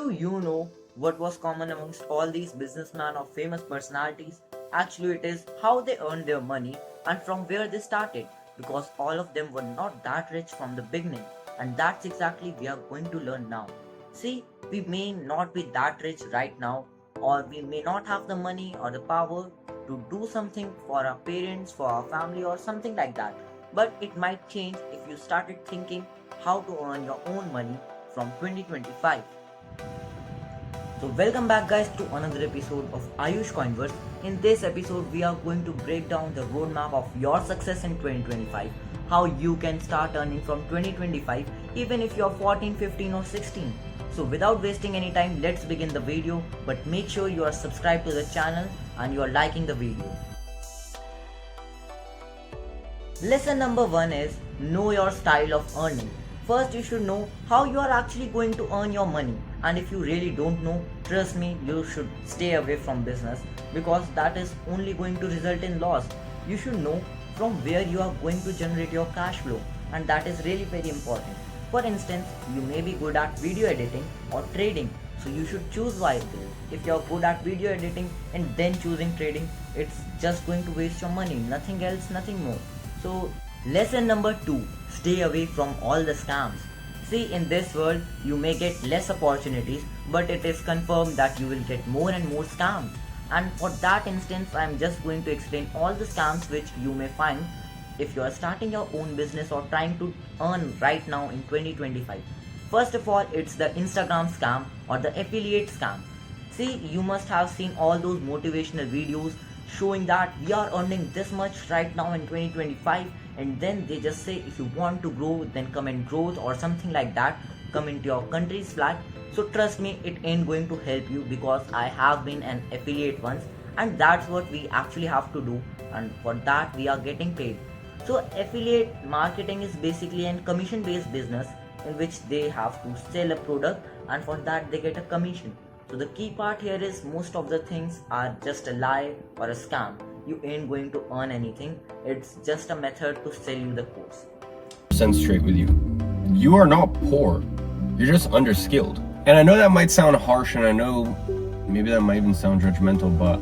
Do you know what was common amongst all these businessmen or famous personalities? Actually, it is how they earned their money and from where they started, because all of them were not that rich from the beginning, and that's exactly we are going to learn now. See, we may not be that rich right now, or we may not have the money or the power to do something for our parents, for our family, or something like that. But it might change if you started thinking how to earn your own money from 2025. So welcome back guys to another episode of Ayush Coinverse. In this episode we are going to break down the roadmap of your success in 2025, how you can start earning from 2025 even if you're 14, 15 or 16. So without wasting any time, let's begin the video, but make sure you are subscribed to the channel and you are liking the video. Lesson number 1 is know your style of earning. First, you should know how you are actually going to earn your money, and if you really don't know, trust me, you should stay away from business because that is only going to result in loss. You should know from where you are going to generate your cash flow, and that is really very important. For instance, you may be good at video editing or trading, so you should choose wisely. If you are good at video editing and then choosing trading, it's just going to waste your money, nothing else, nothing more. So lesson number 2, stay away from all the scams. See, in this world, you may get less opportunities, but it is confirmed that you will get more and more scams. And for that instance, I am just going to explain all the scams which you may find if you are starting your own business or trying to earn right now in 2025. First of all, it's the Instagram scam or the affiliate scam. See, you must have seen all those motivational videos showing that we are earning this much right now in 2025, and then they just say if you want to grow then comment growth or something like that, come into your country's flag. So trust me, it ain't going to help you because I have been an affiliate once, and that's what we actually have to do, and for that we are getting paid. So affiliate marketing is basically a commission based business in which they have to sell a product, and for that they get a commission. So the key part here is most of the things are just a lie or a scam. You ain't going to earn anything. It's just a method to sell you the course. Straight with you. You are not poor. You're just underskilled. And I know that might sound harsh, and I know maybe that might even sound judgmental, but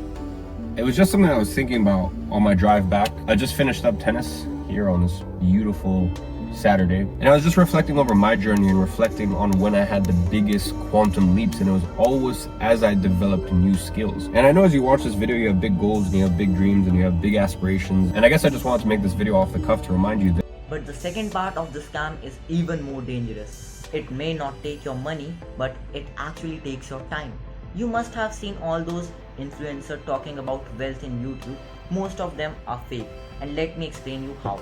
it was just something I was thinking about on my drive back. I just finished up tennis here on this beautiful Saturday, and I was just reflecting over my journey and reflecting on when I had the biggest quantum leaps, and it was always as I developed new skills. And I know as you watch this video, you have big goals and you have big dreams and you have big aspirations, and I guess I just wanted to make this video off the cuff to remind you that. But the second part of the scam is even more dangerous. It may not take your money, but it actually takes your time. You must have seen all those influencers talking about wealth in YouTube. Most of them are fake, and let me explain you how.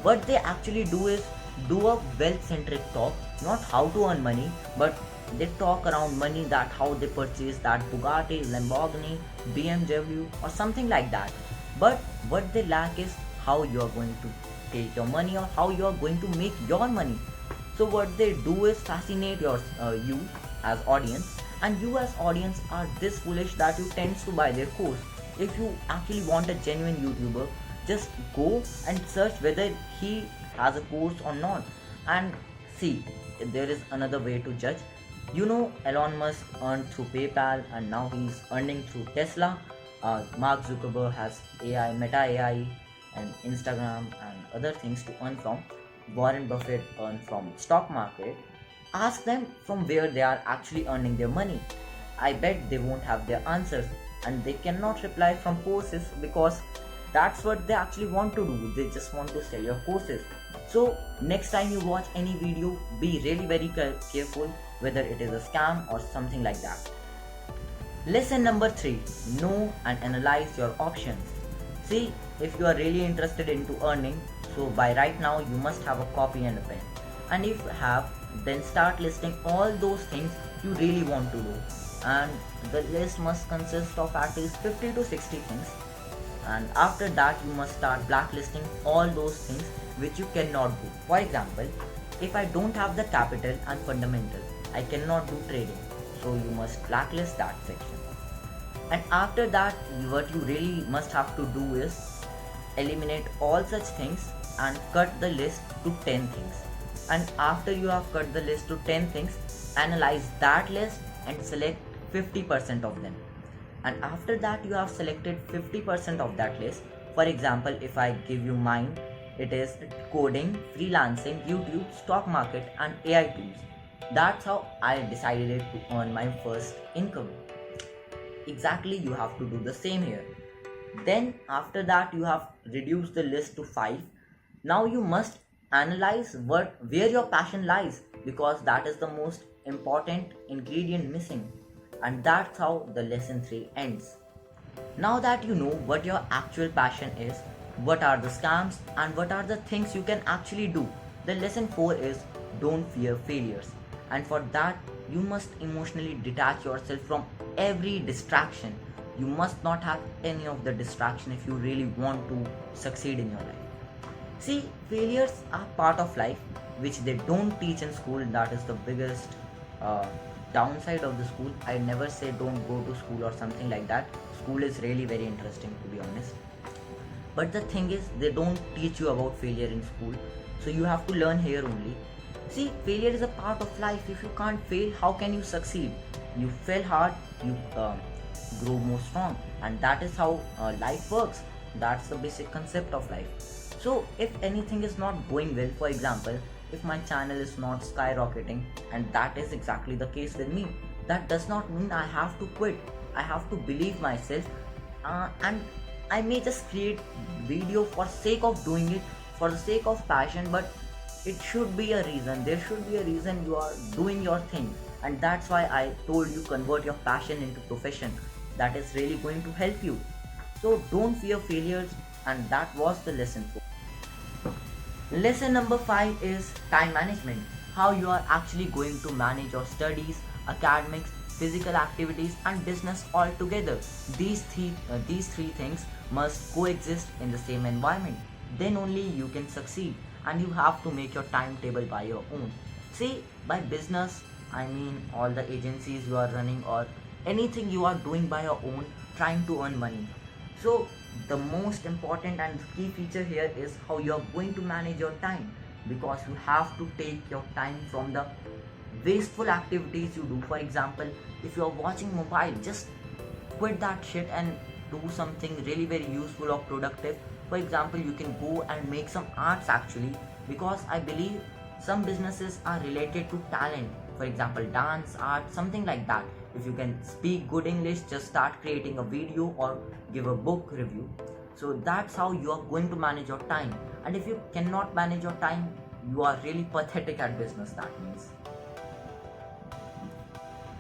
What they actually do is do a wealth centric talk, not how to earn money, but they talk around money, that how they purchase that Bugatti, Lamborghini, BMW or something like that. But what they lack is how you are going to take your money or how you are going to make your money. So what they do is fascinate you as audience, and you as audience are this foolish that you tend to buy their course. If you actually want a genuine YouTuber, just go and search whether he has a course or not. And see, there is another way to judge. You know, Elon Musk earned through PayPal and now he's earning through Tesla. Mark Zuckerberg has AI, Meta AI and Instagram and other things to earn from. Warren Buffett earned from stock market. Ask them from where they are actually earning their money. I bet they won't have their answers, and they cannot reply from courses because that's what they actually want to do. They just want to sell your courses. So next time you watch any video, be really very careful whether it is a scam or something like that. Lesson number 3, know and analyze your options. See, if you are really interested into earning, so by right now you must have a copy and a pen. And if you have, then start listing all those things you really want to do. And the list must consist of at least 50 to 60 things. And after that you must start blacklisting all those things which you cannot do. For example, if I don't have the capital and fundamentals, I cannot do trading, so you must blacklist that section. And after that, what you really must have to do is eliminate all such things and cut the list to 10 things. And after you have cut the list to 10 things, analyze that list and select 50% of them. And after that you have selected 50% of that list. For example, if I give you mine, it is coding, freelancing, YouTube, stock market and AI tools. That's how I decided to earn my first income. Exactly, you have to do the same here. Then after that you have reduced the list to 5. Now you must analyze where your passion lies, because that is the most important ingredient missing. And that's how the lesson 3 ends. Now that you know what your actual passion is, what are the scams and what are the things you can actually do, the lesson 4 is don't fear failures. And for that, you must emotionally detach yourself from every distraction. You must not have any of the distraction if you really want to succeed in your life. See, failures are part of life which they don't teach in school. That is the biggest uh, downside of the school. I never say don't go to school or something like that. School is really very interesting, to be honest. But the thing is, they don't teach you about failure in school. So you have to learn here only. See, failure is a part of life. If you can't fail, how can you succeed? You fail hard, you grow more strong. And that is how life works. That's the basic concept of life. So if anything is not going well, for example, if my channel is not skyrocketing, and that is exactly the case with me, that does not mean I have to quit. I have to believe myself, and I may just create video for sake of doing it, for the sake of passion, but it should be a reason. There should be a reason you are doing your thing, and that's why I told you convert your passion into profession. That is really going to help you. So don't fear failures, and that was the lesson 4. Lesson number 5 is time management. How you are actually going to manage your studies, academics, physical activities and business all together. These three things must coexist in the same environment. Then only you can succeed, and you have to make your timetable by your own. See, by business, I mean all the agencies you are running or anything you are doing by your own, trying to earn money. So the most important and key feature here is how you are going to manage your time, because you have to take your time from the wasteful activities you do. For example, if you are watching mobile, just quit that shit and do something really very useful or productive. For example, you can go and make some arts actually, because I believe some businesses are related to talent. For example, dance, art, something like that. If you can speak good English, just start creating a video or give a book review. So that's how you are going to manage your time. And if you cannot manage your time, you are really pathetic at business, that means.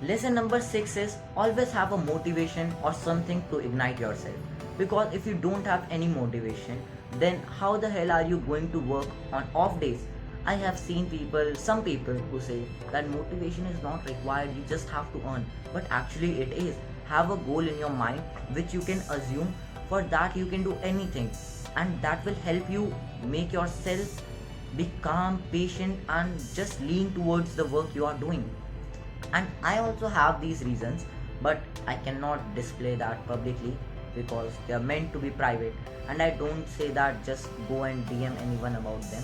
Lesson number 6 is always have a motivation or something to ignite yourself. Because if you don't have any motivation, then how the hell are you going to work on off days? I have seen some people who say that motivation is not required, you just have to earn. But actually it is. Have a goal in your mind which you can assume. For that you can do anything, and that will help you make yourself be calm, patient and just lean towards the work you are doing. And I also have these reasons, but I cannot display that publicly because they are meant to be private, and I don't say that just go and DM anyone about them.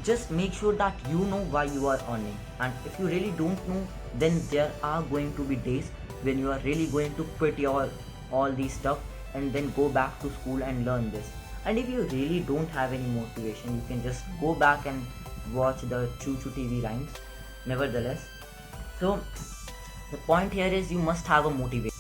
Just make sure that you know why you are earning, and if you really don't know, then there are going to be days when you are really going to quit your all these stuff and then go back to school and learn this. And if you really don't have any motivation, you can just go back and watch the Choo Choo TV rhymes. Nevertheless, so the point here is you must have a motivation.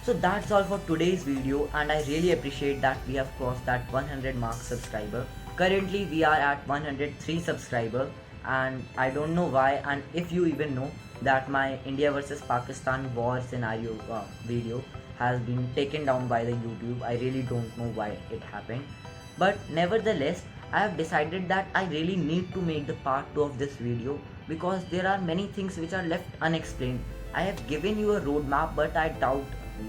So that's all for today's video, and I really appreciate that we have crossed that 100 mark subscriber. Currently we are at 103 subscriber, and I don't know why, and if you even know that my India versus Pakistan war scenario video has been taken down by the YouTube. I really don't know why it happened, but nevertheless I have decided that I really need to make the part 2 of this video, because there are many things which are left unexplained. I have given you a roadmap, but I doubt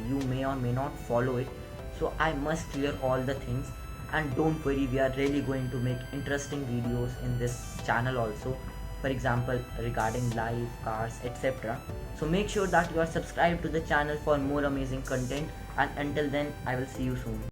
you may or may not follow it, so I must clear all the things. And don't worry, we are really going to make interesting videos in this channel also, for example regarding life, cars, etc. So make sure that you are subscribed to the channel for more amazing content, and until then I will see you soon.